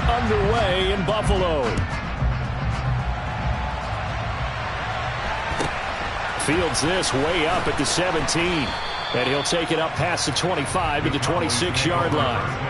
underway in Buffalo. Fields this way up at the 17. And he'll take it up past the 25 to the 26-yard line.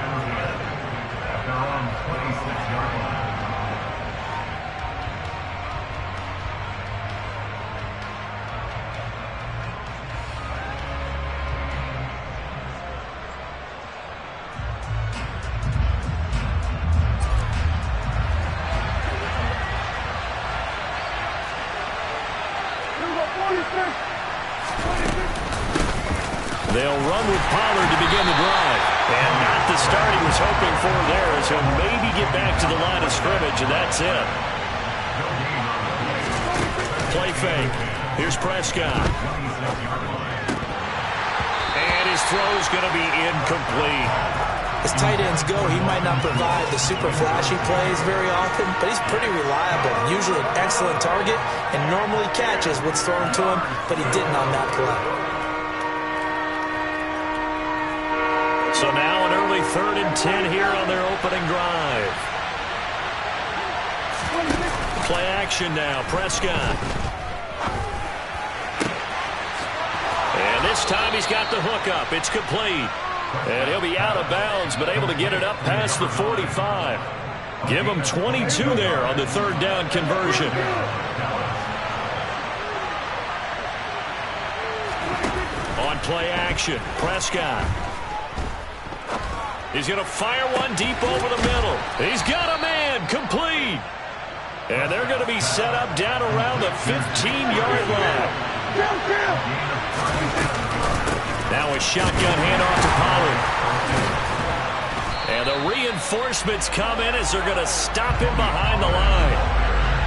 They'll run with Pollard to begin the drive. And not the start he was hoping for there, as he'll maybe get back to the line of scrimmage, and that's it. Play fake. Here's Prescott. And his throw's going to be incomplete. As tight ends go, he might not provide the super flashy plays very often, but he's pretty reliable, usually an excellent target, and normally catches what's thrown to him, but he didn't on that play. So now an early 3rd and 10 here on their opening drive. Play action now, Prescott. And this time he's got the hook up. It's complete. And he'll be out of bounds, but able to get it up past the 45. Give him 22 there on the 3rd down conversion. On play action, Prescott. He's going to fire one deep over the middle. He's got a man, complete. And they're going to be set up down around the 15-yard line. Now a shotgun handoff to Pollard. And the reinforcements come in as they're going to stop him behind the line.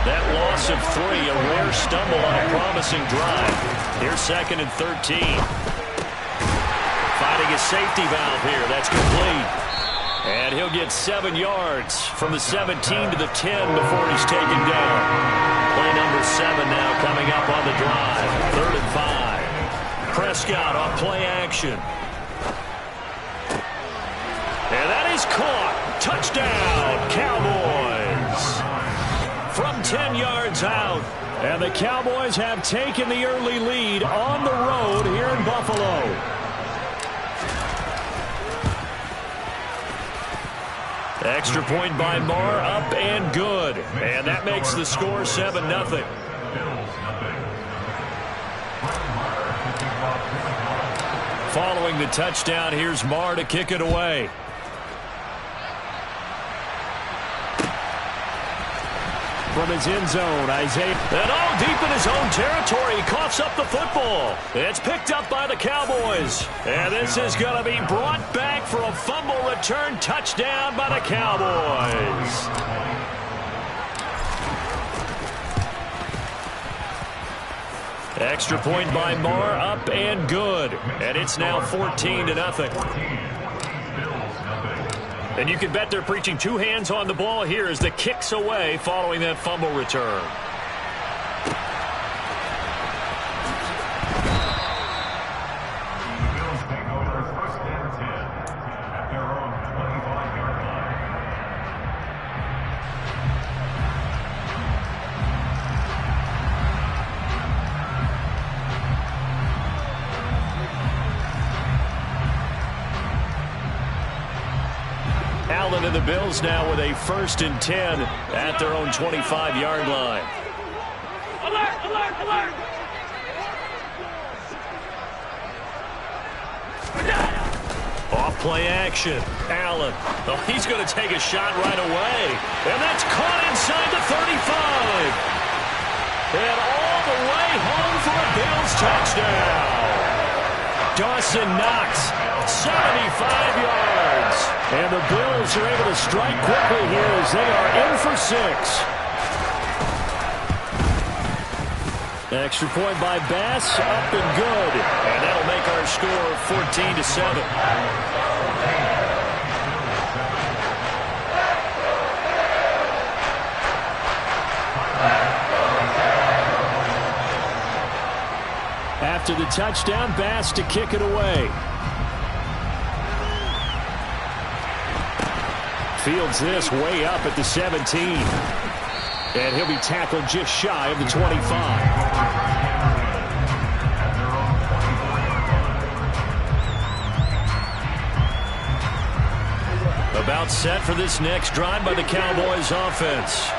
That loss of 3, a rare stumble on a promising drive. Here's 2nd and 13. Finding a safety valve here. That's complete. And he'll get 7 yards from the 17 to the 10 before he's taken down. Play number 7 now coming up on the drive. 3rd and 5. Prescott on play action. And that is caught. Touchdown, Cowboys. From 10 yards out. And the Cowboys have taken the early lead on the road here in Buffalo. Extra point by Marr, up and good. And that makes the score 7-0. Following the touchdown, here's Marr to kick it away. From his end zone, Isaiah. And all deep in his own territory, he coughs up the football. It's picked up by the Cowboys. And this is going to be brought back for a fumble return touchdown by the Cowboys. Extra point by Marr, up and good. And it's now 14-0. And you can bet they're preaching 2 hands on the ball here as the kick's away following that fumble return. Allen and the Bills now with a 1st and 10 at their own 25-yard line. Alert, alert, alert! Off play action. Allen. Oh, he's going to take a shot right away. And that's caught inside the 35. And all the way home for a Bills touchdown. Dawson Knox, 75 yards. And the Bills are able to strike quickly here as they are in for 6. Extra point by Bass, up and good. And that'll make our score 14-7. After the touchdown, Bass to kick it away. Fields this way up at the 17. And he'll be tackled just shy of the 25. About set for this next drive by the Cowboys offense.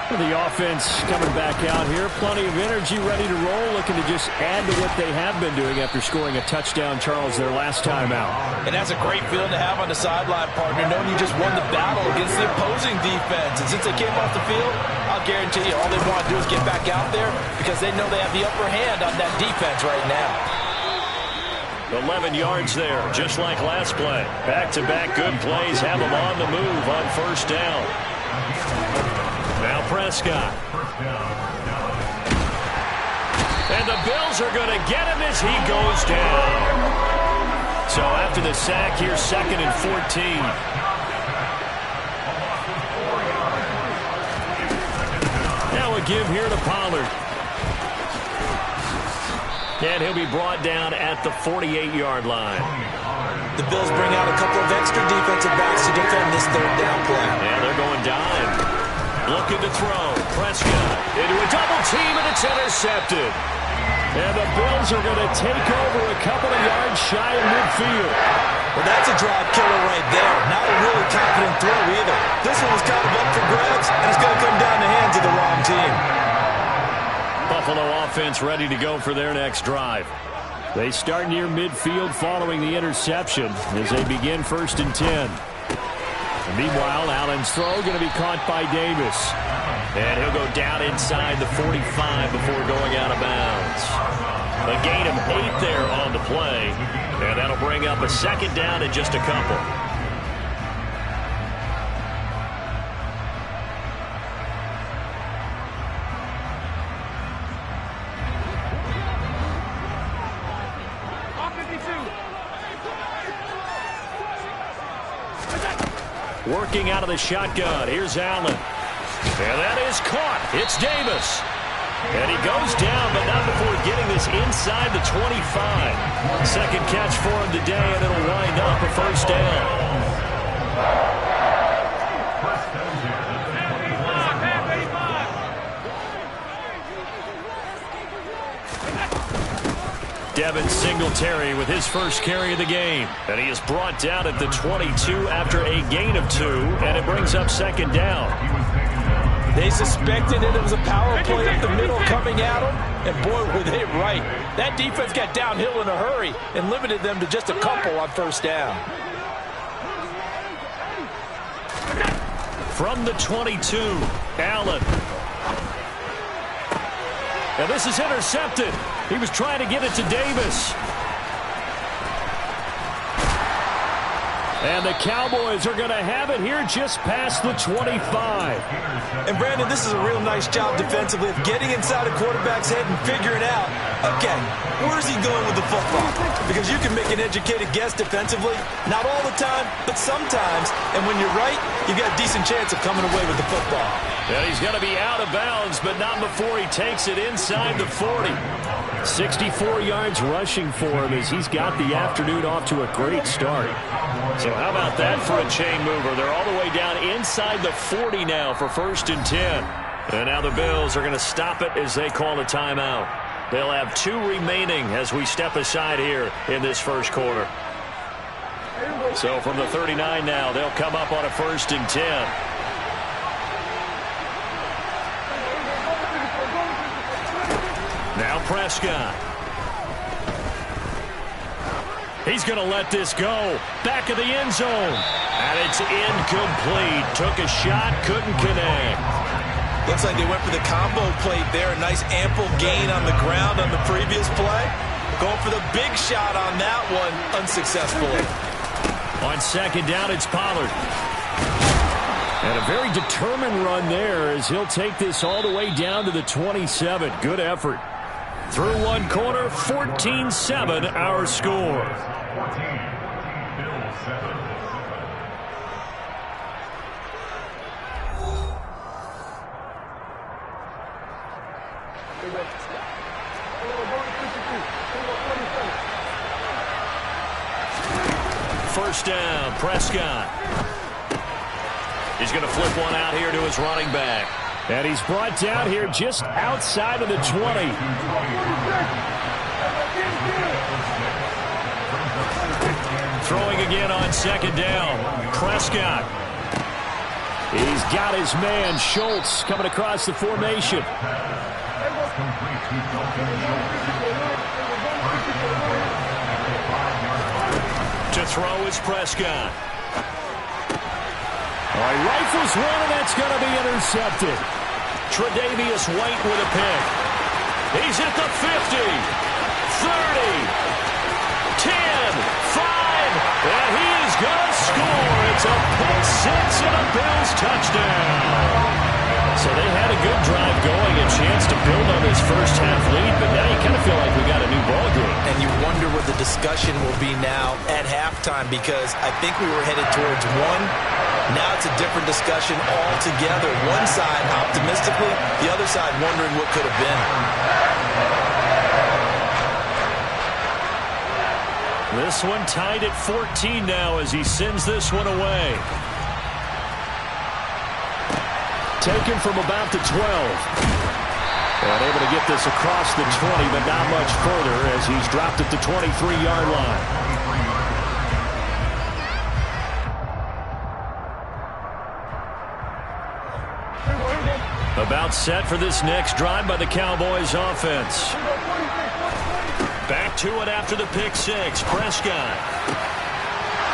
The offense coming back out here. Plenty of energy, ready to roll, looking to just add to what they have been doing after scoring a touchdown, Charles, their last time out. And that's a great feeling to have on the sideline, partner, knowing you just won the battle against the opposing defense. And since they came off the field, I'll guarantee you all they want to do is get back out there because they know they have the upper hand on that defense right now. 11 yards there, just like last play. Back-to-back good plays have them on the move on first down. Now Prescott. And the Bills are going to get him as he goes down. So after the sack, here's 2nd and 14. Now a give here to Pollard. And he'll be brought down at the 48-yard line. The Bills bring out a couple of extra defensive backs to defend this third down play. Yeah, they're going dime. Looking to throw. Prescott into a double team, and it's intercepted. And the Bills are going to take over a couple of yards shy of midfield. Well, that's a drive killer right there. Not a really confident throw either. This one was kind of up for grabs, and it's going to come down the hands of the wrong team. Buffalo offense ready to go for their next drive. They start near midfield following the interception as they begin 1st and 10. And meanwhile, Allen's throw going to be caught by Davis. And he'll go down inside the 45 before going out of bounds. A gain of 8 there on the play. And that'll bring up a 2nd down and just a couple. Working out of the shotgun. Here's Allen. And that is caught. It's Davis. And he goes down, but not before getting this inside the 25. 2nd catch for him today, and it'll wind up a 1st down. Devin Singletary with his first carry of the game. And he is brought down at the 22 after a gain of 2, and it brings up 2nd down. They suspected it was a power play up the middle coming at them, and boy, were they right. That defense got downhill in a hurry and limited them to just a couple on 1st down. From the 22, Allen. Now this is intercepted. He was trying to get it to Davis. And the Cowboys are going to have it here just past the 25. And, Brandon, this is a real nice job defensively of getting inside a quarterback's head and figuring out, okay, where's he going with the football? Because you can make an educated guess defensively, not all the time, but sometimes. And when you're right, you've got a decent chance of coming away with the football. Yeah, he's going to be out of bounds, but not before he takes it inside the 40. 64 yards rushing for him as he's got the afternoon off to a great start. So how about that for a chain mover? They're all the way down inside the 40 now for 1st and 10. And now the Bills are going to stop it as they call a timeout. They'll have 2 remaining as we step aside here in this first quarter. So from the 39 now, they'll come up on a 1st and 10. Now Prescott. He's going to let this go. Back of the end zone. And it's incomplete. Took a shot, couldn't connect. Looks like they went for the combo plate there. A nice ample gain on the ground on the previous play. Going for the big shot on that one, unsuccessfully. On 2nd down, it's Pollard. And a very determined run there as he'll take this all the way down to the 27. Good effort. Through one quarter, 14-7 our score. Bills 7. First down, Prescott. He's going to flip one out here to his running back. And he's brought down here just outside of the 20. Throwing again on second down. Prescott. He's got his man, Schultz, coming across the formation. To throw is Prescott. He rifles one, and that's going to be intercepted. Tre'Davious White with a pick. He's at the 50, 30, 10, 5, and he is going to score. It's a pick six and a Bills touchdown. So they had a good drive going, a chance to build on this first half lead, but now you kind of feel like we got a new ball game. And you wonder what the discussion will be now at halftime, because I think we were headed towards one. Now it's a different discussion altogether. One side optimistically, the other side wondering what could have been. This one tied at 14 now as he sends this one away. Taken from about the 12. And able to get this across the 20, but not much further as he's dropped at the 23-yard line. About set for this next drive by the Cowboys offense. Back to it after the pick six. Prescott.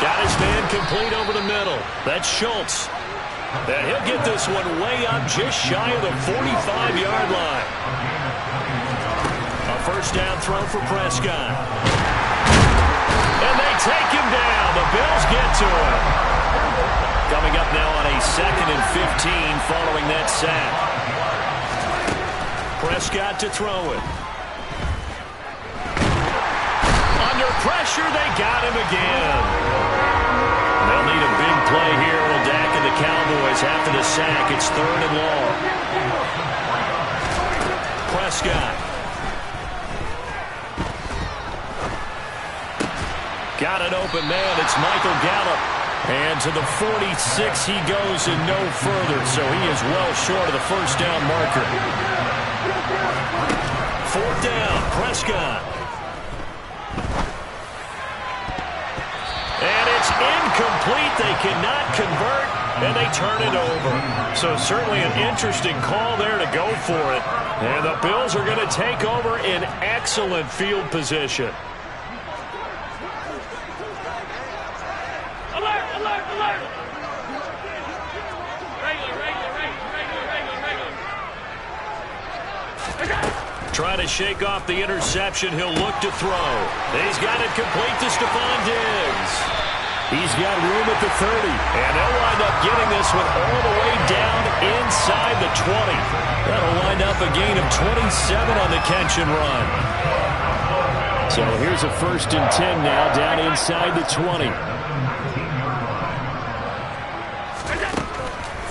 Got his man complete over the middle. That's Schultz. And he'll get this one way up just shy of the 45-yard line. A first down throw for Prescott. And they take him down. The Bills get to him. Coming up now on a 2nd and 15 following that sack. Prescott to throw it. Under pressure, they got him again. They'll need a big play here. Will Dak and the Cowboys after the sack. It's 3rd and long. Prescott. Got an open man. It's Michael Gallup. And to the 46 he goes and no further. So he is well short of the first down marker. 4th down. Prescott. And it's incomplete. They cannot convert, and they turn it over. So certainly an interesting call there to go for it. And the Bills are going to take over in excellent field position. Alert, alert, alert. Regular. Trying to shake off the interception. He'll look to throw. He's got it complete to Stephon Diggs. He's got room at the 30. And they'll wind up getting this one all the way down inside the 20. That'll wind up a gain of 27 on the catch and run. So here's a 1st and 10 now down inside the 20.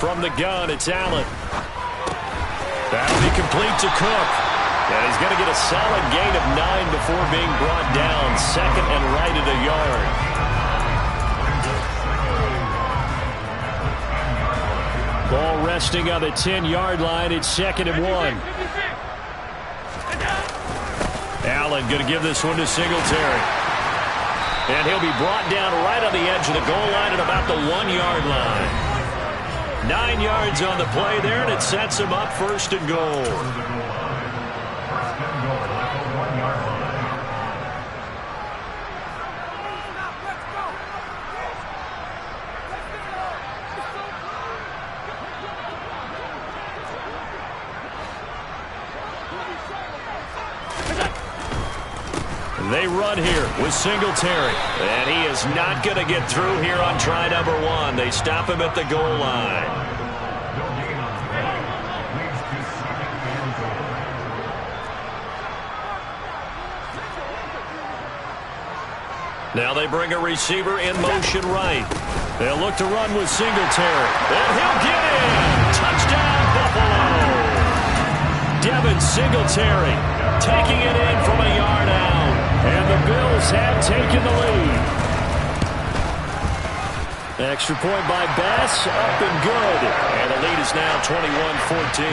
From the gun, it's Allen. That'll be complete to Cook. And he's going to get a solid gain of 9 before being brought down. 2nd and right at a yard. Ball resting on the 10-yard line. It's 2nd and 1. Allen going to give this one to Singletary. And he'll be brought down right on the edge of the goal line at about the 1-yard line. 9 yards on the play there, and it sets him up 1st and goal. They run here with Singletary. And he is not going to get through here on try number 1. They stop him at the goal line. Now they bring a receiver in motion right. They'll look to run with Singletary. And he'll get in. Touchdown, Buffalo. Devin Singletary taking it in from a yard out. And the Bills have taken the lead. Extra point by Bass, up and good. And the lead is now 21-14.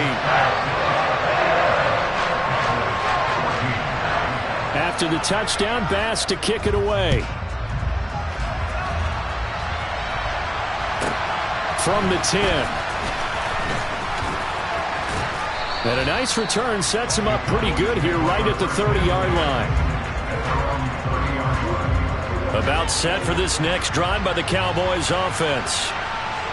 After the touchdown, Bass to kick it away. From the 10. And a nice return sets him up pretty good here right at the 30-yard line. About set for this next drive by the Cowboys offense.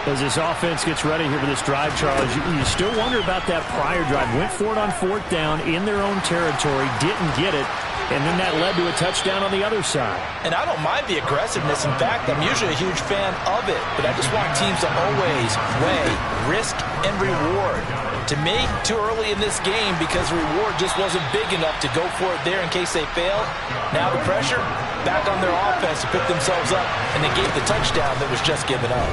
As this offense gets ready here for this drive, Charles, you still wonder about that prior drive. Went for it on 4th down in their own territory, didn't get it, and then that led to a touchdown on the other side. And I don't mind the aggressiveness. In fact, I'm usually a huge fan of it, but I just want teams to always weigh risk and reward. To me, too early in this game because the reward just wasn't big enough to go for it there in case they fail. Now the pressure back on their offense to pick themselves up and negate the touchdown that was just given up.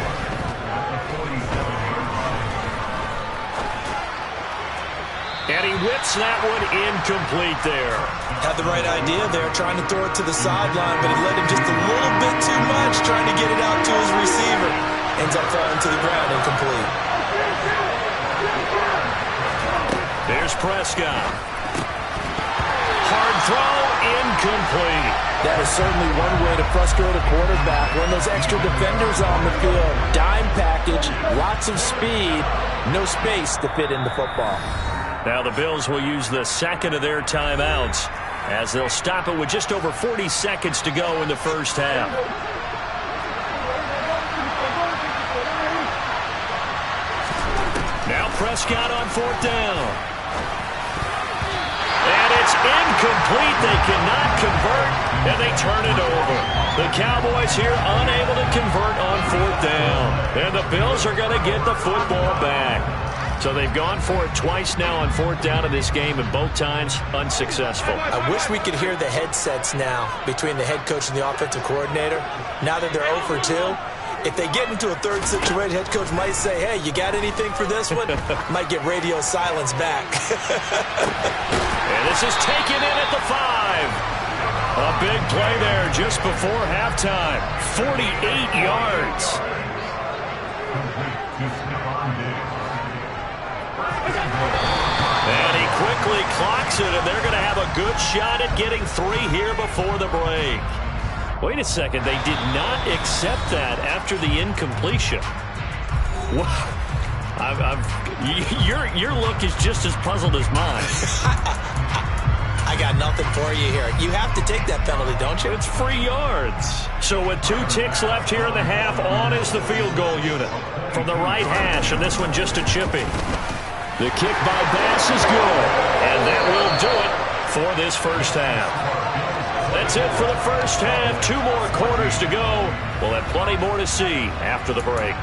And he whips that one incomplete there. Had the right idea there, trying to throw it to the sideline, but he led him just a little bit too much, trying to get it out to his receiver. Ends up falling to the ground incomplete. There's Prescott. Hard throw, incomplete. That is certainly one way to frustrate a quarterback. When those extra defenders on the field, dime package, lots of speed, no space to fit in the football. Now the Bills will use the second of their timeouts as they'll stop it with just over 40 seconds to go in the first half. Now Prescott on 4th down. And it's incomplete. They cannot convert, and they turn it over. The Cowboys here unable to convert on 4th down. And the Bills are going to get the football back. So they've gone for it twice now on 4th down in this game, and both times unsuccessful. I wish we could hear the headsets now between the head coach and the offensive coordinator. Now that they're 0 for 2, if they get into a third situation, head coach might say, hey, you got anything for this one? Might get radio silence back. And this is taken in at the 5. A big play there just before halftime. 48 yards. And he quickly clocks it, and they're going to have a good shot at getting 3 here before the break. Wait a second. They did not accept that after the incompletion. Wow. Your look is just as puzzled as mine. I got nothing for you here. You have to take that penalty, don't you? It's free yards. So with 2 ticks left here in the half, on is the field goal unit from the right hash, and this one just a chipping. The kick by Bass is good. And that will do it for this first half. That's it for the first half. 2 more quarters to go. We'll have plenty more to see after the break.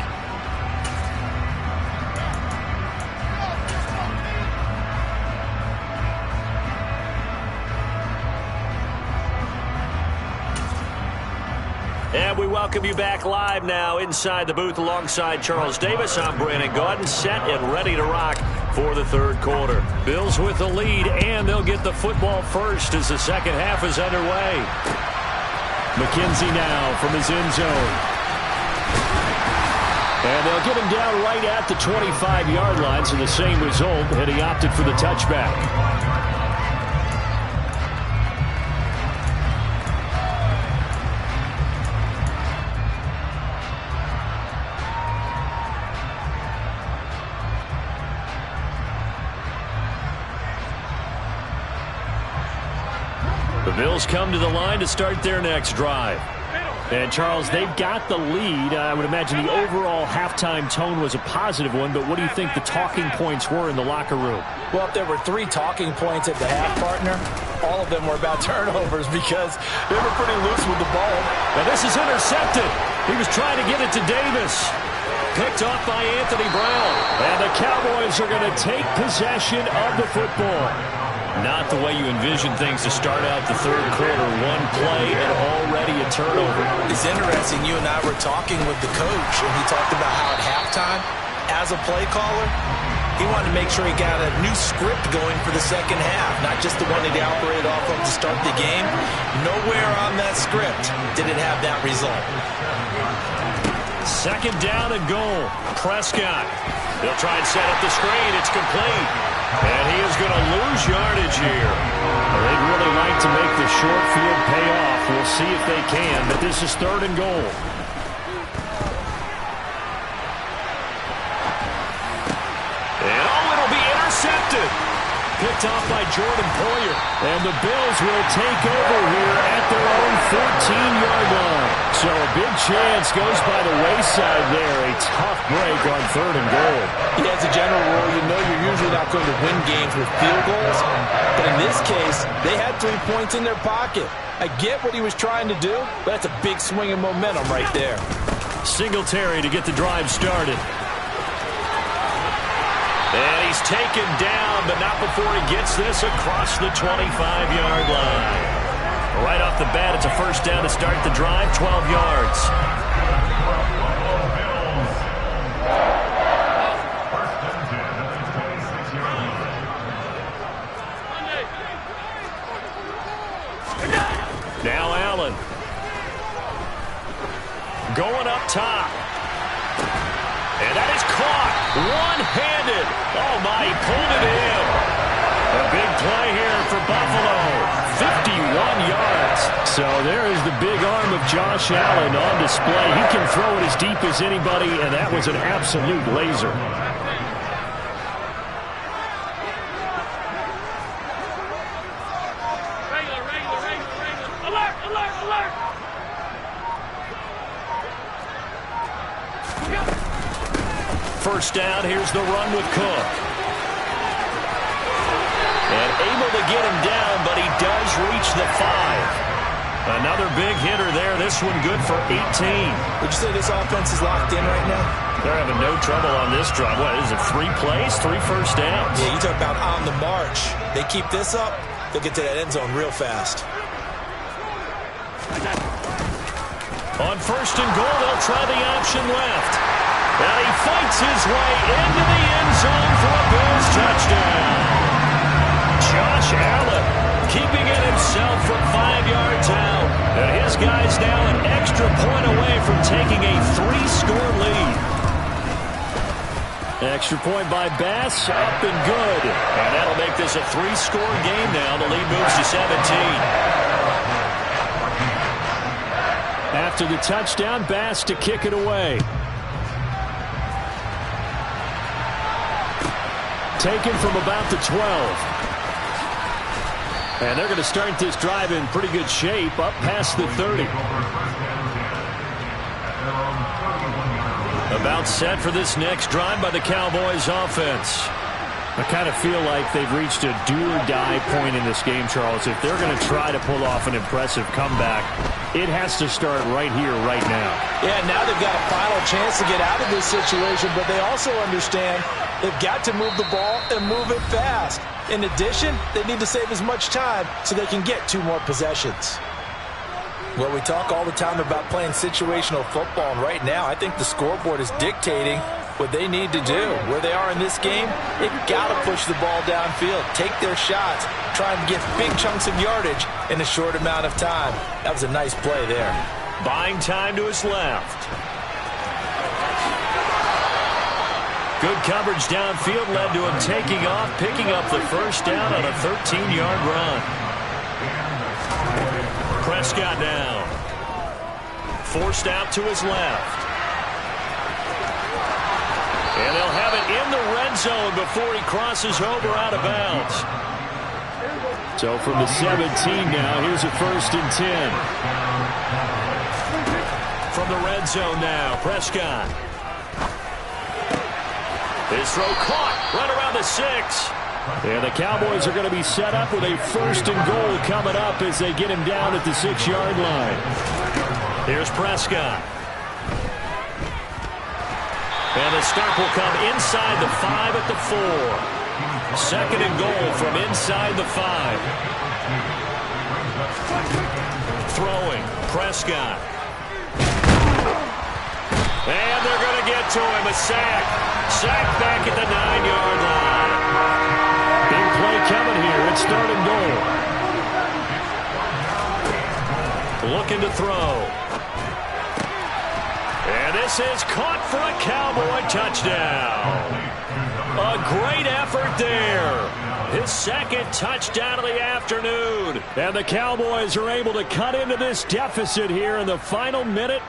And we welcome you back live now inside the booth alongside Charles Davis. I'm Brandon Gaudin, set and ready to rock for the third quarter. Bills with the lead, and they'll get the football first as the second half is underway. McKenzie now from his end zone. And they'll get him down right at the 25-yard line, so the same result, and he opted for the touchback. The Bills come to the line to start their next drive. And, Charles, they've got the lead. I would imagine the overall halftime tone was a positive one, but what do you think the talking points were in the locker room? Well, if there were 3 talking points at the half, partner, all of them were about turnovers because they were pretty loose with the ball. And this is intercepted. He was trying to get it to Davis. Picked off by Anthony Brown. And the Cowboys are going to take possession of the football. Not the way you envision things to start out the third quarter. 1 play and already a turnover. It's interesting. You and I were talking with the coach, and he talked about how at halftime, as a play caller, he wanted to make sure he got a new script going for the second half, not just the one that he operated off of to start the game. Nowhere on that script did it have that result. Second down and goal. Prescott. They'll try and set up the screen. It's complete. And he is going to lose yardage here. Well, they'd really like to make the short field pay off. We'll see if they can, but this is 3rd and goal. And it'll be intercepted. Picked off by Jordan Poyer. And the Bills will take over here at their own 14-yard line. So a big chance goes by the wayside there. A tough break on 3rd and goal. Yeah, as a general rule, you know you're usually not going to win games with field goals. But in this case, they had 3 points in their pocket. I get what he was trying to do, but that's a big swing of momentum right there. Singletary to get the drive started. And he's taken down, but not before he gets this across the 25-yard line. Right off the bat, it's a first down to start the drive, 12 yards. Now Allen. Going up top. And that is caught. One-handed. Oh, my, he pulled it in. A big play here for Buffalo. 51 yards. So there is the big arm of Josh Allen on display. He can throw it as deep as anybody, and that was an absolute laser. Alert, alert, alert. First down, here's the run with Cook. And able to get him down, but he does reach the 5. Another big hitter there. This one good for 18. Would you say this offense is locked in right now? They're having no trouble on this drive. What is it, 3 plays, 3 first downs? Yeah, you talk about on the march. They keep this up, they'll get to that end zone real fast. On first and goal, they'll try the option left. And he fights his way into the end zone for a Bills touchdown. Josh Allen keeping it himself from 5 yards out. And his guy's now an extra point away from taking a 3-score lead. Extra point by Bass, up and good. And that'll make this a 3-score game now. The lead moves to 17. After the touchdown, Bass to kick it away. Taken from about the 12. And they're going to start this drive in pretty good shape, up past the 30. About set for this next drive by the Cowboys offense. I kind of feel like they've reached a do-or-die point in this game, Charles. If they're going to try to pull off an impressive comeback, it has to start right here, right now. Yeah, now they've got a final chance to get out of this situation, but they also understand they've got to move the ball and move it fast. In addition, they need to save as much time so they can get 2 more possessions. Well, we talk all the time about playing situational football, and right now I think the scoreboard is dictating what they need to do. Where they are in this game, they've got to push the ball downfield, take their shots, try and get big chunks of yardage in a short amount of time. That was a nice play there. Buying time to his left. Good coverage downfield led to him taking off, picking up the first down on a 13-yard run. Prescott down. Forced out to his left. And they'll have it in the red zone before he crosses over out of bounds. So from the 17 now, here's a 1st and 10. From the red zone now, Prescott. His throw caught right around the 6. And the Cowboys are going to be set up with a 1st and goal coming up as they get him down at the 6-yard line. Here's Prescott. And the stop will come inside the 5 at the 4. 2nd and goal from inside the 5. Throwing, Prescott. And they're going to get to him, a sack. Sack back at the 9-yard line. Big play coming here. It's 3rd and goal. Looking to throw. And this is caught for a Cowboy touchdown. A great effort there. His second touchdown of the afternoon. And the Cowboys are able to cut into this deficit here in the final minute.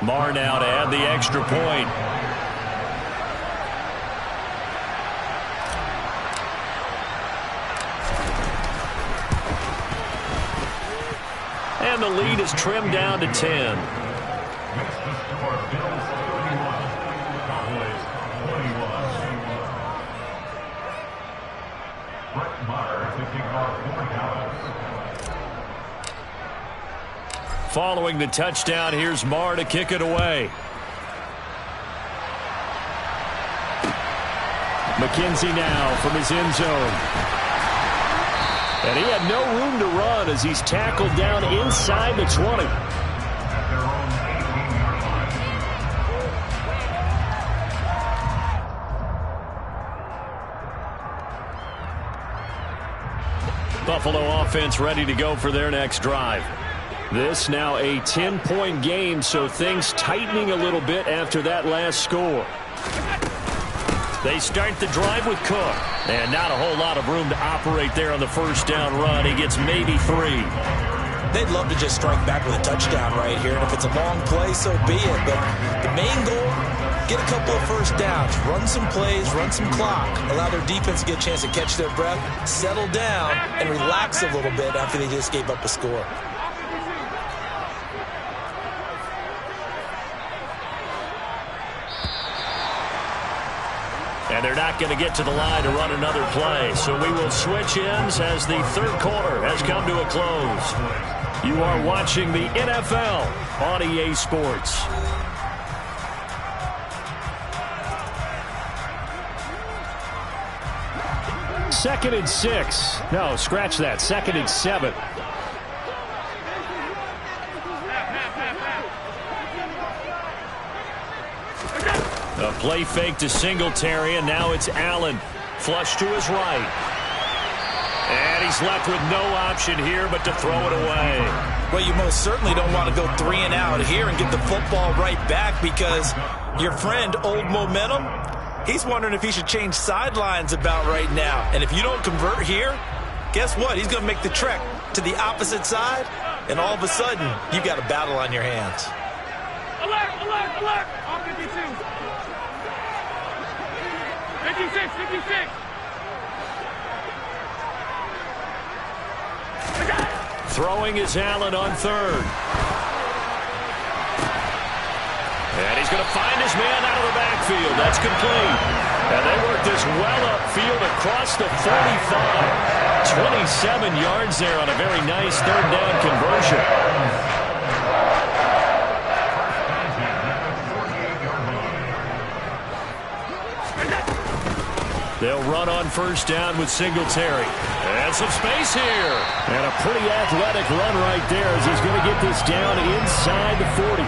Marr now to add the extra point. And the lead is trimmed down to 10. Following the touchdown, here's Marr to kick it away. McKenzie now from his end zone. And he had no room to run as he's tackled down inside the 20. Buffalo offense ready to go for their next drive. This now a 10-point game, so things tightening a little bit after that last score. They start the drive with Cook. And not a whole lot of room to operate there on the first down run. He gets maybe 3. They'd love to just strike back with a touchdown right here. And if it's a long play, so be it. But the main goal, get a couple of first downs. Run some plays, run some clock. Allow their defense to get a chance to catch their breath, settle down, and relax a little bit after they just gave up a score. And they're not going to get to the line to run another play. So we will switch ends as the third quarter has come to a close. You are watching the NFL on EA Sports. Second and 6. No, scratch that. Second and 7. A play fake to Singletary, and now it's Allen. Flush to his right. And he's left with no option here but to throw it away. Well, you most certainly don't want to go 3 and out here and get the football right back because your friend, Old Momentum, he's wondering if he should change sidelines about right now. And if you don't convert here, guess what? He's going to make the trek to the opposite side, and all of a sudden, you got a battle on your hands. Alert, alert, alert! On 52. 56, 56. Throwing is Allen on third. And he's going to find his man out of the backfield. That's complete. And they work this well upfield across the 45. 27 yards there on a very nice third down conversion. They'll run on first down with Singletary. And some space here. And a pretty athletic run right there as he's going to get this down inside the 40.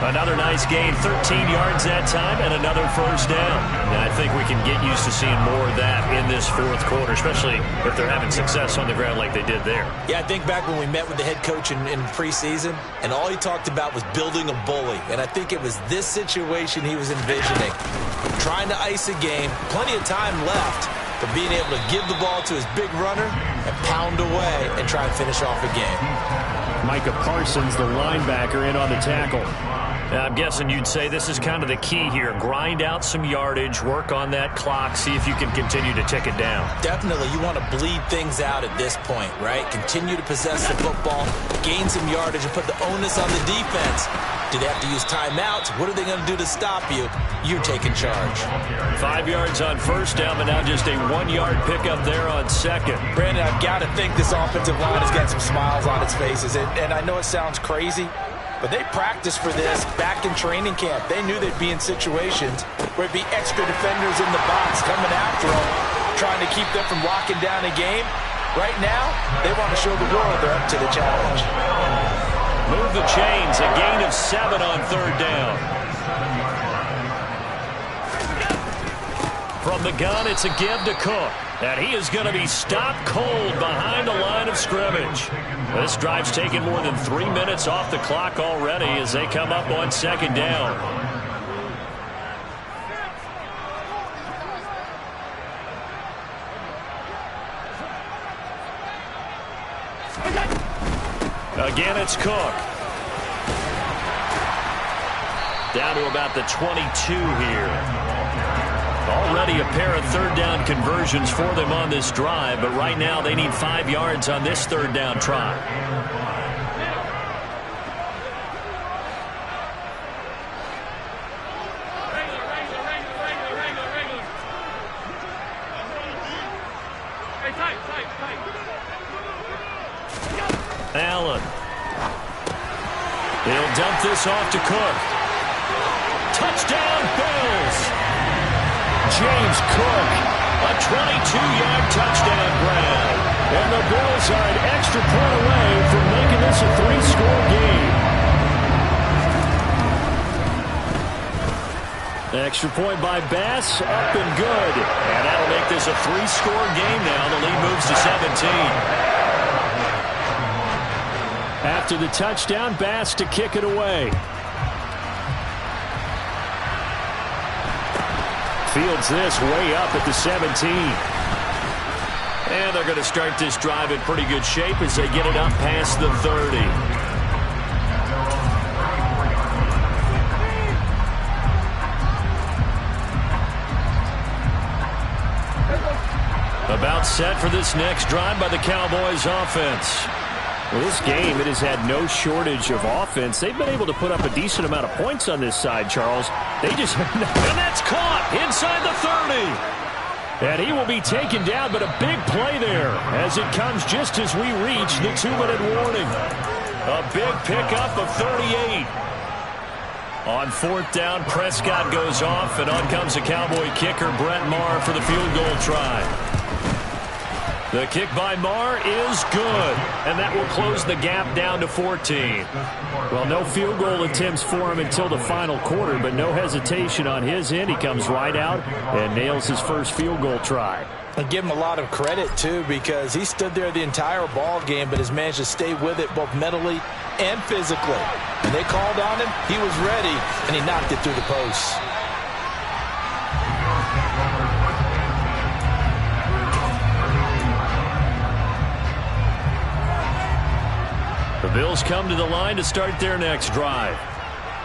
Another nice gain, 13 yards that time, and another first down. And I think we can get used to seeing more of that in this fourth quarter, especially if they're having success on the ground like they did there. Yeah, I think back when we met with the head coach in preseason, and all he talked about was building a bully. And I think it was this situation he was envisioning. Trying to ice a game, plenty of time left, but being able to give the ball to his big runner and pound away and try and finish off a game. Micah Parsons, the linebacker, in on the tackle. I'm guessing you'd say this is kind of the key here. Grind out some yardage, work on that clock, see if you can continue to tick it down. Definitely, you want to bleed things out at this point, right? Continue to possess the football, gain some yardage, and put the onus on the defense. Do they have to use timeouts? What are they going to do to stop you? You're taking charge. 5 yards on first down, but now just a 1-yard pickup there on second. Brandon, I've got to think this offensive line has got some smiles on its faces. And I know it sounds crazy, but they practiced for this back in training camp. They knew they'd be in situations where it'd be extra defenders in the box coming after them, trying to keep them from locking down a game. Right now, they want to show the world they're up to the challenge. Move the chains, a gain of 7 on third down. From the gun, it's a give to Cook. And he is going to be stopped cold behind the line of scrimmage. This drive's taken more than 3 minutes off the clock already as they come up on second down. Again, it's Cook. Down to about the 22 here. Already a pair of third down conversions for them on this drive, but right now they need 5 yards on this third down try. Allen. He'll dump this off to Cook. Touchdown, Bills! James Cook, a 22-yard touchdown grab. And the Bills are an extra point away from making this a 3-score game. Extra point by Bass, up and good. And that'll make this a 3-score game now. The lead moves to 17. After the touchdown, Bass to kick it away. Fields this way up at the 17. And they're going to start this drive in pretty good shape as they get it up past the 30. About set for this next drive by the Cowboys offense. Well, this game, it has had no shortage of offense. They've been able to put up a decent amount of points on this side, Charles. They just... And that's caught inside the 30. And he will be taken down, but a big play there as it comes just as we reach the 2-minute warning. A big pickup of 38. On fourth down, Prescott goes off, and on comes the Cowboy kicker, Brett Maher, for the field goal try. The kick by Maher is good, and that will close the gap down to 14. Well, no field goal attempts for him until the final quarter, but no hesitation on his end. He comes right out and nails his first field goal try. And give him a lot of credit, too, because he stood there the entire ball game, but has managed to stay with it both mentally and physically. When they called on him, he was ready, and he knocked it through the posts. The Bills come to the line to start their next drive.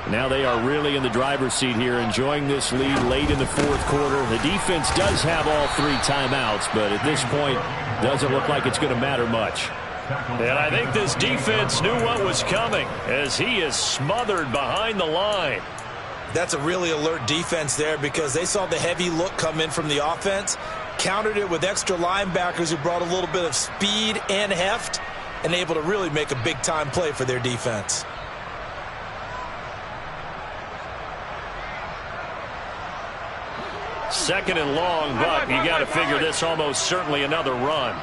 Now they are really in the driver's seat here, enjoying this lead late in the fourth quarter. The defense does have all 3 timeouts, but at this point, doesn't look like it's going to matter much. And I think this defense knew what was coming as he is smothered behind the line. That's a really alert defense there because they saw the heavy look come in from the offense, countered it with extra linebackers who brought a little bit of speed and heft, and able to really make a big-time play for their defense. Second and long, but you got to figure this almost certainly another run.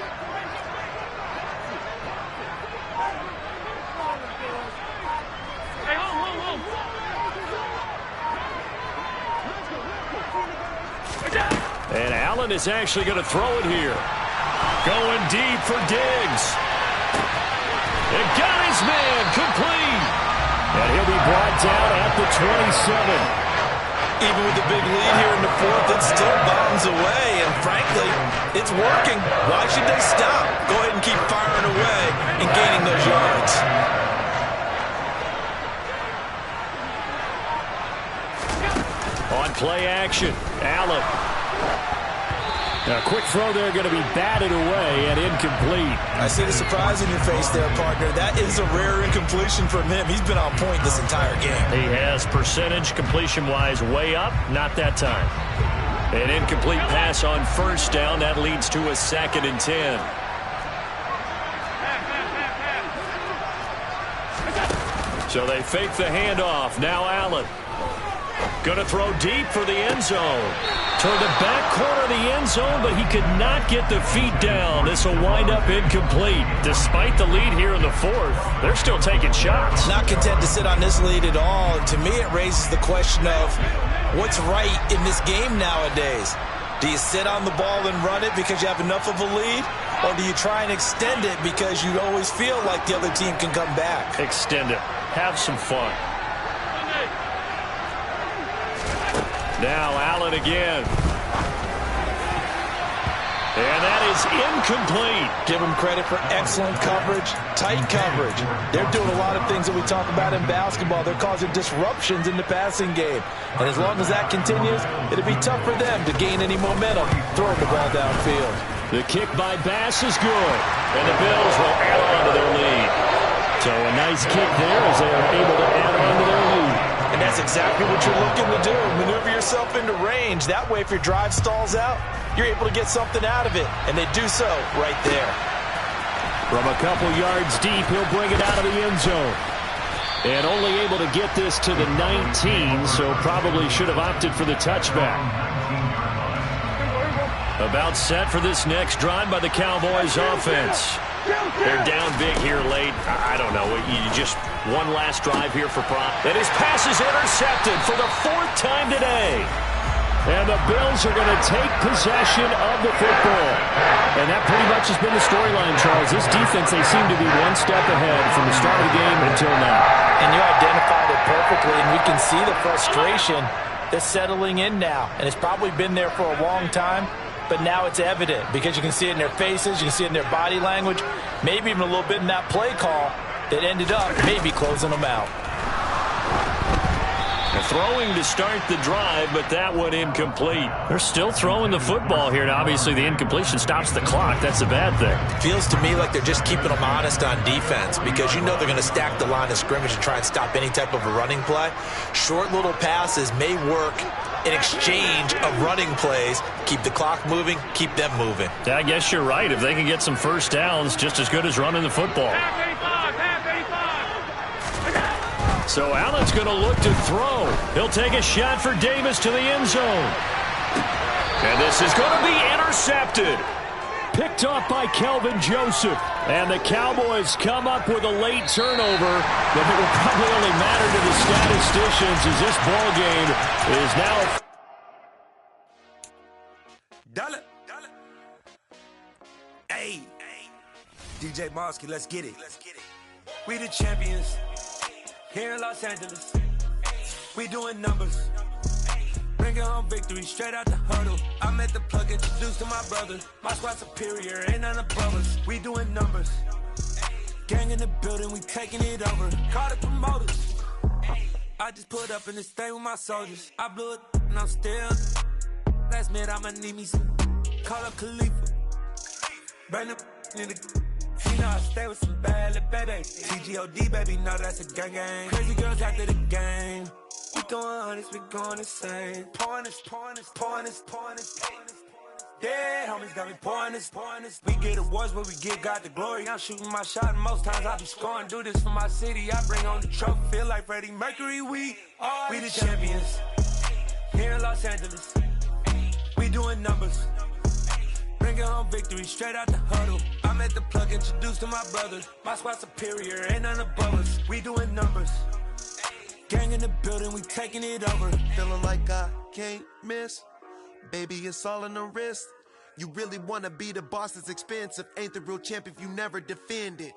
And Allen is actually going to throw it here. Going deep for Diggs. And got his man complete. And he'll be brought down at the 27. Even with the big lead here in the fourth, it still bottoms away. And frankly, it's working. Why should they stop? Go ahead and keep firing away and gaining those yards. On play action, Allen. A quick throw there going to be batted away and incomplete. I see the surprise in your face there, partner. That is a rare incompletion from him. He's been on point this entire game. He has percentage completion-wise way up, not that time. An incomplete pass on first down. That leads to a 2nd and 10. So they fake the handoff. Now Allen. Going to throw deep for the end zone. Toward the back corner of the end zone, but he could not get the feet down. This will wind up incomplete. Despite the lead here in the fourth, they're still taking shots. Not content to sit on this lead at all. And to me, it raises the question of what's right in this game nowadays. Do you sit on the ball and run it because you have enough of a lead? Or do you try and extend it because you always feel like the other team can come back? Extend it. Have some fun. Now Allen again. And that is incomplete. Give them credit for excellent coverage, tight coverage. They're doing a lot of things that we talk about in basketball. They're causing disruptions in the passing game. And as long as that continues, it'll be tough for them to gain any momentum throwing the ball downfield. The kick by Bass is good. And the Bills will add on to their lead. So a nice kick there as they are able to add on to their lead. And that's exactly what you're looking to do. Maneuver yourself into range. That way, if your drive stalls out, you're able to get something out of it. And they do so right there. From a couple yards deep, he'll bring it out of the end zone. And only able to get this to the 19, so probably should have opted for the touchback. About set for this next drive by the Cowboys offense. They're down big here late. I don't know. You just one last drive here for Prop. And his pass is intercepted for the 4th time today. And the Bills are going to take possession of the football. And that pretty much has been the storyline, Charles. This defense, they seem to be one step ahead from the start of the game until now. And you identified it perfectly, and we can see the frustration that's settling in now. And it's probably been there for a long time. But now it's evident because you can see it in their faces, you can see it in their body language, maybe even a little bit in that play call that ended up maybe closing them out. Throwing to start the drive, but that one incomplete. They're still throwing the football here, and obviously the incompletion stops the clock. That's a bad thing. Feels to me like they're just keeping them honest on defense because you know they're going to stack the line of scrimmage and try and stop any type of a running play. Short little passes may work in exchange of running plays. Keep the clock moving, keep them moving. I guess you're right. If they can get some first downs, just as good as running the football. So Allen's going to look to throw. He'll take a shot for Davis to the end zone. And this is going to be intercepted. Picked off by Kelvin Joseph. And the Cowboys come up with a late turnover, but it will probably only matter to the statisticians as this ball game is now. Dollar. Hey, DJ Mosky, let's get it. We the champions here in Los Angeles. We doing numbers. Bringing home victory straight out the huddle. I'm at the plug, introduced to my brother. My squad superior, ain't none above us. We doing numbers. Gang in the building, we taking it over. Call the promoters. I just put up in this thing with my soldiers. I blew it and I'm still. Last minute, I'ma need me some. Call up Khalifa. Bring them in the. You know I stay with some bad little baby. TGOD, baby, know that's a gang gang. Crazy girls after the game. We going honest, we going insane. Pouring this. Yeah, homies got me pouring this. We get awards, but we give God the glory. I'm shooting my shot, and most times I be scoring. Do this for my city, I bring on the trophy. Feel like Freddie Mercury, we the champions. Here in Los Angeles, we doing numbers. Bringing home victory straight out the huddle. I'm at the plug, introduced to my brother. My squad superior, ain't none above us. We doing numbers. Gang in the building, we taking it over. Feeling like I can't miss. Baby, it's all in the wrist. You really wanna be the boss, it's expensive. Ain't the real champ if you never defend it.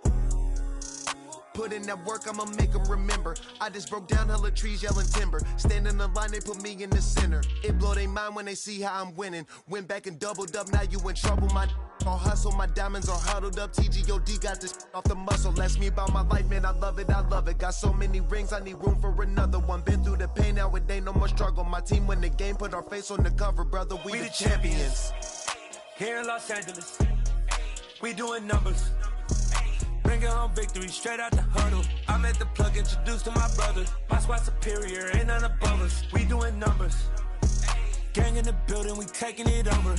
Put in that work, I'ma make them remember. I just broke down hella trees, yelling timber. Stand in the line, they put me in the center. It blow they mind when they see how I'm winning. Went back and doubled up, now you in trouble. My all hustle, my diamonds are huddled up. TGOD got this off the muscle. Ask me about my life, man, I love it, I love it. Got so many rings, I need room for another one. Been through the pain, now it ain't no more struggle. My team win the game, put our face on the cover, brother. We the champions. Here in Los Angeles, we doing numbers. Bringing home victory straight out the huddle. I'm at the plug, introduced to my brother. My squad superior, ain't none above us. We doing numbers. Gang in the building, we taking it over.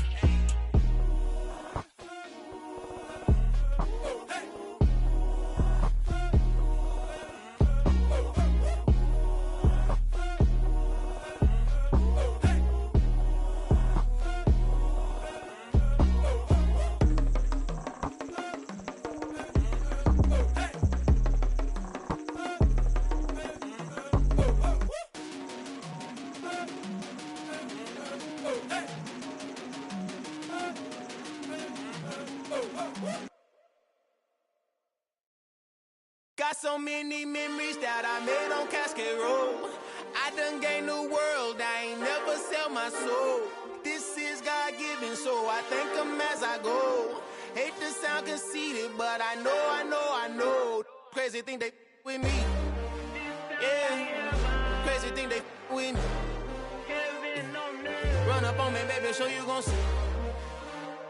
Got so many memories that I made on Cascade Road. I done gained the world, I ain't never sell my soul. This is God-given, so I thank him as I go. Hate to sound conceited, but I know. Crazy thing they with me. Yeah, crazy thing they with me. Run up on me, baby, so you gon' see.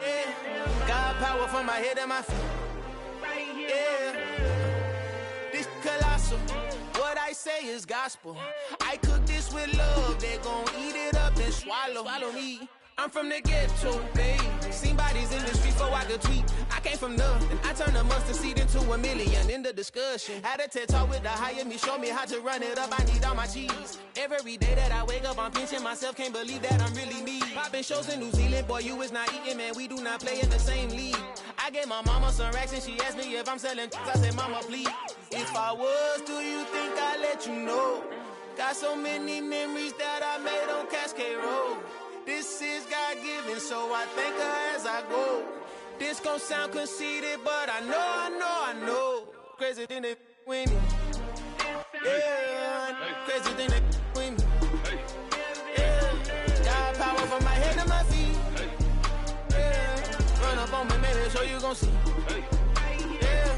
Yeah, got power from my head and my feet. Yeah. Colossal, what I say is gospel. I cook this with love, they gon' eat it up and swallow me. I'm from the ghetto, babe. Seen bodies in the street before I could tweet. I came from nothing, I turned a mustard seed into a million. In the discussion, had a TED talk with the higher me, show me how to run it up. I need all my cheese. Every day that I wake up, I'm pinching myself. Can't believe that I'm really me. Popping shows in New Zealand, boy, you is not eating, man. We do not play in the same league. I gave my mama some racks and she asked me if I'm selling. I said, mama, please. If I was, do you think I'd let you know? Got so many memories that I made on Cascade Road. This is God-given, so I thank her as I go. This gon' sound conceited, but I know. Crazy thing they with me. Yeah, crazy thing they with me. Yeah, got power from my head to my feet. Yeah, run up on me, maybe, so you gon' see. Yeah.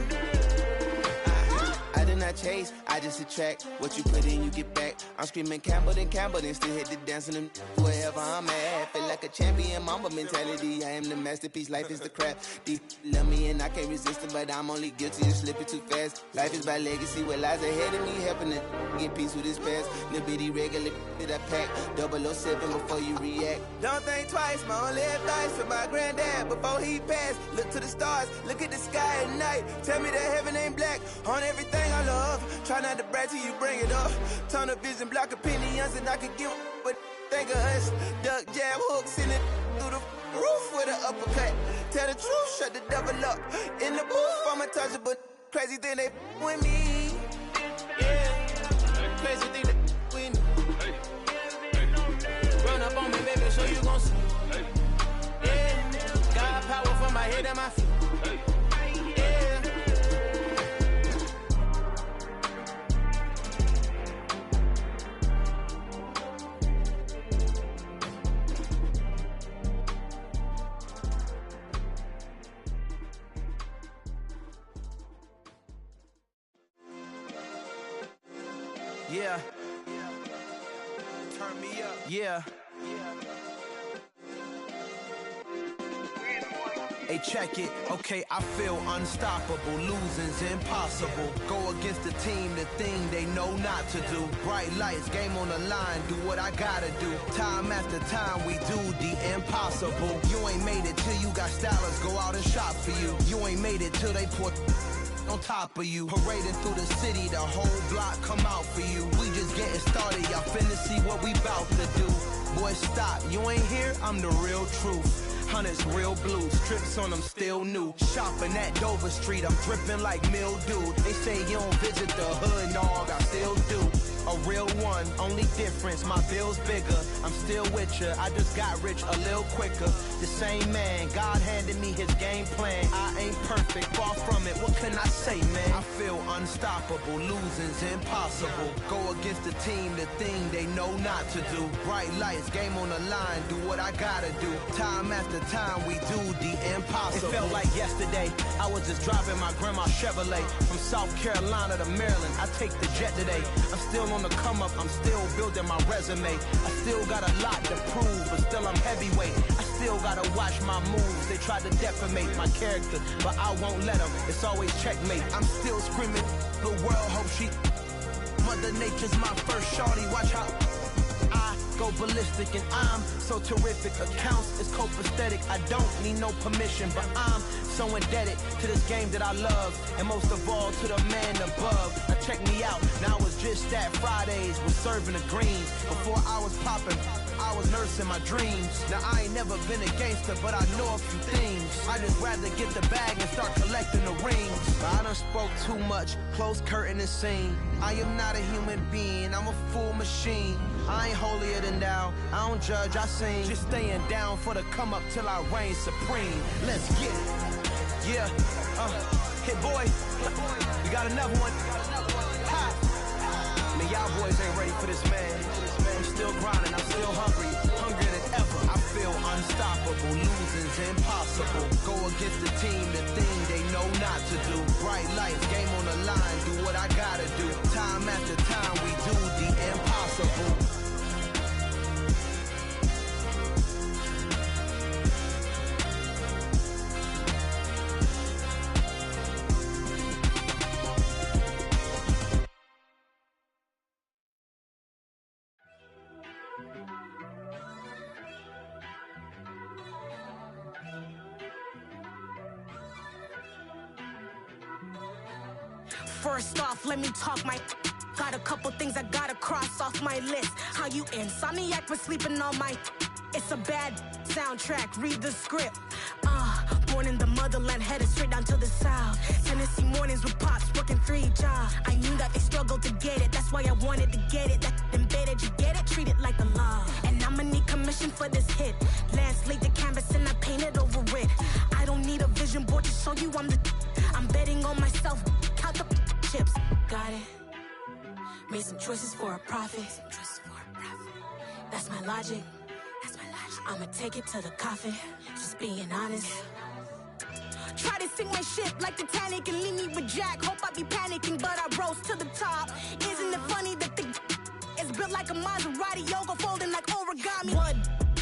I did not chase, I just attract. What you put in, you get back. I'm screaming Campbell, then still hit the dance and them wherever I'm at. Feel like a champion, mamba mentality. I am the masterpiece, life is the crap. These love me and I can't resist it, but I'm only guilty of slipping too fast. Life is by legacy, what lies ahead of me, helping to get peace with this past. Little bitty regular that I pack, 007 before you react. Don't think twice, my only advice for my granddad before he passed. Look to the stars, look at the sky at night. Tell me that heaven ain't black on everything I love. Try not to brag till you bring it up. Tunnel vision, block opinions, and I could give but think of us. Duck jab hooks in it through the roof with an uppercut. Tell the truth, shut the devil up. In the booth, I'm untouchable. Crazy thing they with me. Yeah, crazy thing they with me. Run up on me, baby, so you gon' see. Yeah, got power from my head and my feet. Yeah. Turn me up. Yeah. Hey, check it. Okay, I feel unstoppable. Losing's impossible. Go against the team, the thing they know not to do. Bright lights, game on the line, do what I gotta do. Time after time, we do the impossible. You ain't made it till you got stylers go out and shop for you. You ain't made it till they put on top of you. Parading through the city, the whole block come out for you. We just getting started, y'all finna see what we bout to do. Boy, stop, you ain't here, I'm the real truth. Hunters, real blue, strips on them still new. Shopping at Dover Street, I'm dripping like mildew. They say you don't visit the hood, dog, I still do. a real one. Only difference, my bill's bigger. I'm still with ya. I just got rich a little quicker. The same man, God handed me his game plan. I ain't perfect, far from it. What can I say, man? I feel unstoppable. Losing's impossible. Go against the team, the thing they know not to do. Bright lights, game on the line. Do what I gotta do. Time after time, we do the impossible. It felt like yesterday. I was just driving my grandma's Chevrolet from South Carolina to Maryland. I take the jet today. I'm still on the come up. I'm still building my resume. I still got a lot to prove, but still I'm heavyweight. I still gotta watch my moves. They tried to defamate my character, but I won't let them. It's always checkmate. I'm still screaming. The world hopes she. Mother Nature's my first shorty. Watch how I go ballistic, and I'm so terrific. Accounts is copacetic. I don't need no permission, but I'm so indebted to this game that I love, and most of all to the man above. Now check me out. Now it was just that Fridays was serving the greens. Before I was popping, I was nursing my dreams. Now I ain't never been a gangster, but I know a few things. I just rather get the bag and start collecting the rings. But I done spoke too much. Close curtain and scene. I am not a human being. I'm a full machine. I ain't holier than thou. I don't judge, I sing. Just staying down for the come up till I reign supreme. Let's get it. Yeah. Hit boy. We got another one. Ha. Man, y'all boys ain't ready for this, man. I'm still grinding. I'm still hungry. Hungrier than ever. I feel unstoppable. Losing's impossible. Go against the team, the thing they know not to do. Bright lights, game on the line. Do what I gotta do. Time after time, we do the impossible. First off, let me talk my. Got a couple things I gotta cross off my list. How you insomniac for sleeping on my. It's a bad soundtrack, read the script. Born in the motherland, headed straight down to the south. Tennessee mornings with pops, working 3 jobs. I knew that they struggled to get it, that's why I wanted to get it. That embedded, you get it, treat it like the law. And I'ma need commission for this hit. Lance laid the canvas and I painted over it. I don't need a vision board to show you I'm the. I'm betting on myself, count the chips. Got it. Made some choices for a profit. That's my logic. I'ma take it to the coffin. Just being honest. Try to sink my ship like Titanic and leave me with Jack. Hope I be panicking, but I rose to the top. Isn't it funny that the is built like a Maserati, yoga folding like origami? What?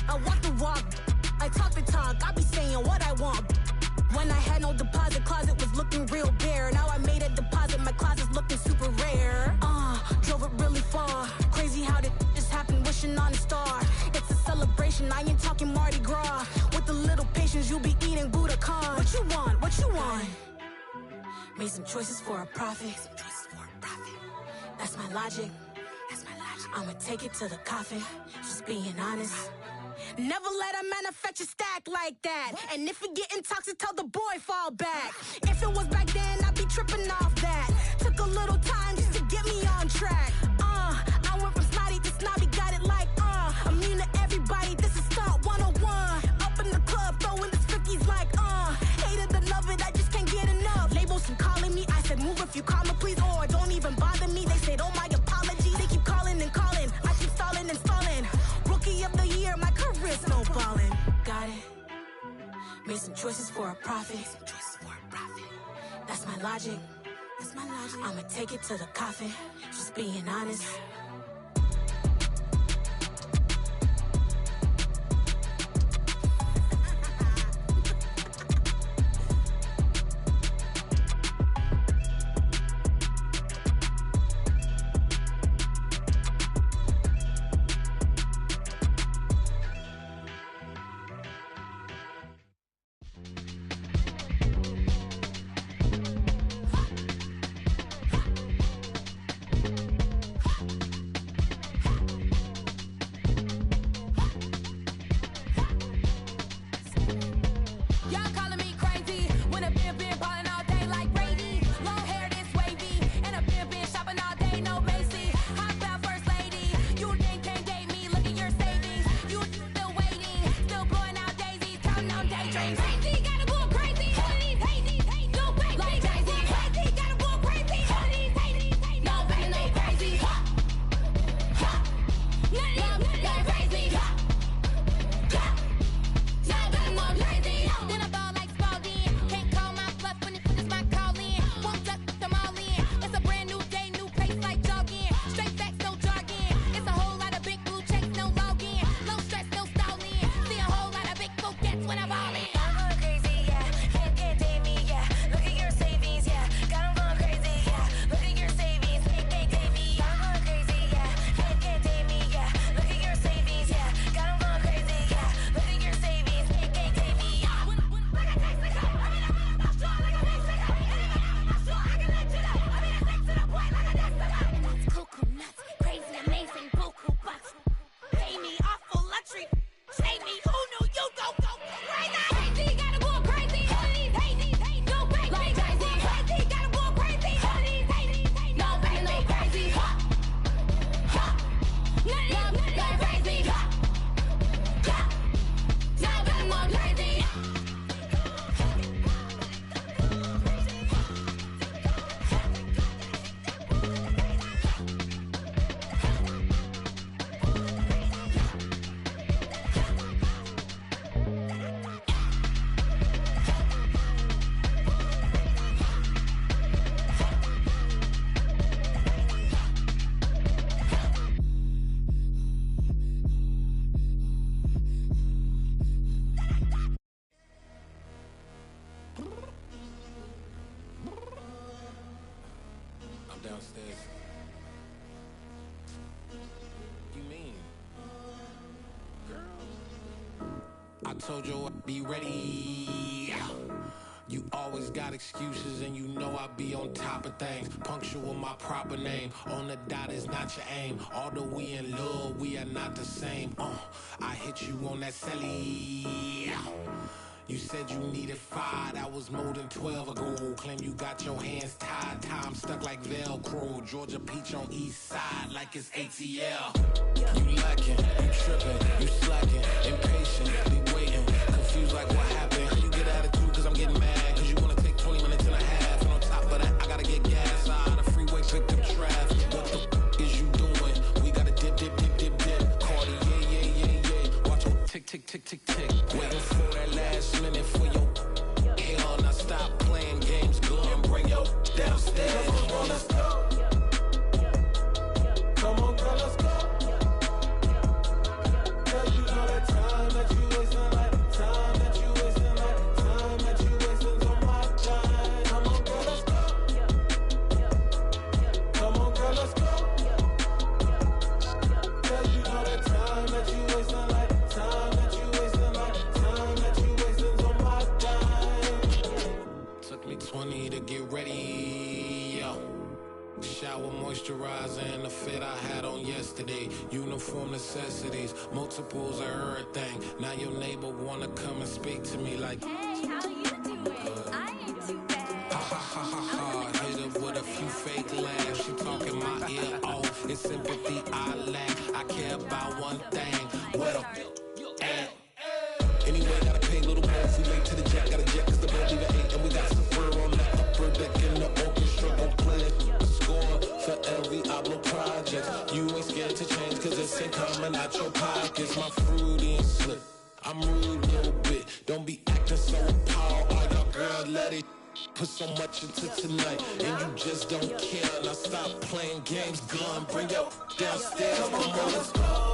I walk the walk. I talk the talk. I be saying what I want. When I had no deposit, closet was looking real bare. Now I made a deposit, my closet's looking super rare. Drove it really far. Crazy how did just happen, wishing on a star. It's a celebration, I ain't talking Mardi Gras. With a little patience, you'll be eating Budokan. What you want? What you want? Made some choices for a profit. That's my logic. I'ma take it to the coffin. Just being honest. Never let a manufacture stack like that. And if it getting toxic, tell the boy fall back. If it was back then, I'd be tripping off that. Took a little time just to get me on track. I went from snotty to snobby, got it like immune to everybody, this is Stunt 101. Up in the club, throwing the 50s like hate it or love it, I just can't get enough. Labels and calling me, I said move if you call me please, or don't even bother me. They said oh my apologies, they keep calling and calling. I keep stalling and stalling. Rookie of the year, my career snowballing. Got it. Made some choices for a profit. That's my logic. I'ma take it to the coffin. Just being honest. Downstairs. You mean? Girl, I told you I'd be ready. You always got excuses and you know I be on top of things. Punctual with my proper name. On the dot is not your aim. Although we in love, we are not the same. I hit you on that celly. You said you needed 5, that was more than 12 ago. Claim you got your hands tied, time stuck like Velcro. Georgia Peach on east side like it's ATL. You lacking, you tripping, you slacking, impatient, be waiting, confused like what happened. You get attitude cause I'm getting mad, cause you wanna take 20 minutes and a half. And on top of that, I gotta get gas out of the freeway, picked up traffic. What the f is you doing? We gotta dip, dip, dip, dip, dip. Cardi, yeah. Watch your tick, tick, tick, tick, tick. Waiting for that last minute for your hell. Now stop playing games, go and bring your downstairs. Come on, let's go. Come on, girl, let's go. Cause you know that time that you wasting, like time that you wasting, like time that you wasting on my time. Come on, girl, let's go. Come on, girl, let's go. Cause you know that time that you wasting, like time that you wasting, like time that you wasting on my time. Took me 20 to get ready, yo. Shower, moisturizer, and the fit I had on yesterday. Uniform necessities, multiples of everything. Now your neighbor wanna come and speak to me like, hey, how you doing? I ain't too bad. Ha ha ha ha ha. Hit her with a few fake laughs. She talking my ear off. It's sympathy I lack. I care about one thing. What up? Anyway, gotta pay a little more. If we late to the jack, gotta jet cause the boat leave at 8. And we got some fur on the upper deck in the orchestra. Gon' play a score for every Ablo project. You ain't scared to change cause it's ain't coming out your pockets. My fruity and slip. I'm rude a little bit. Don't be acting so appalled. Oh, y'all girl, let it put so much into tonight. And you just don't care. Now stop playing games, gun. Bring your downstairs. Come on, let's go.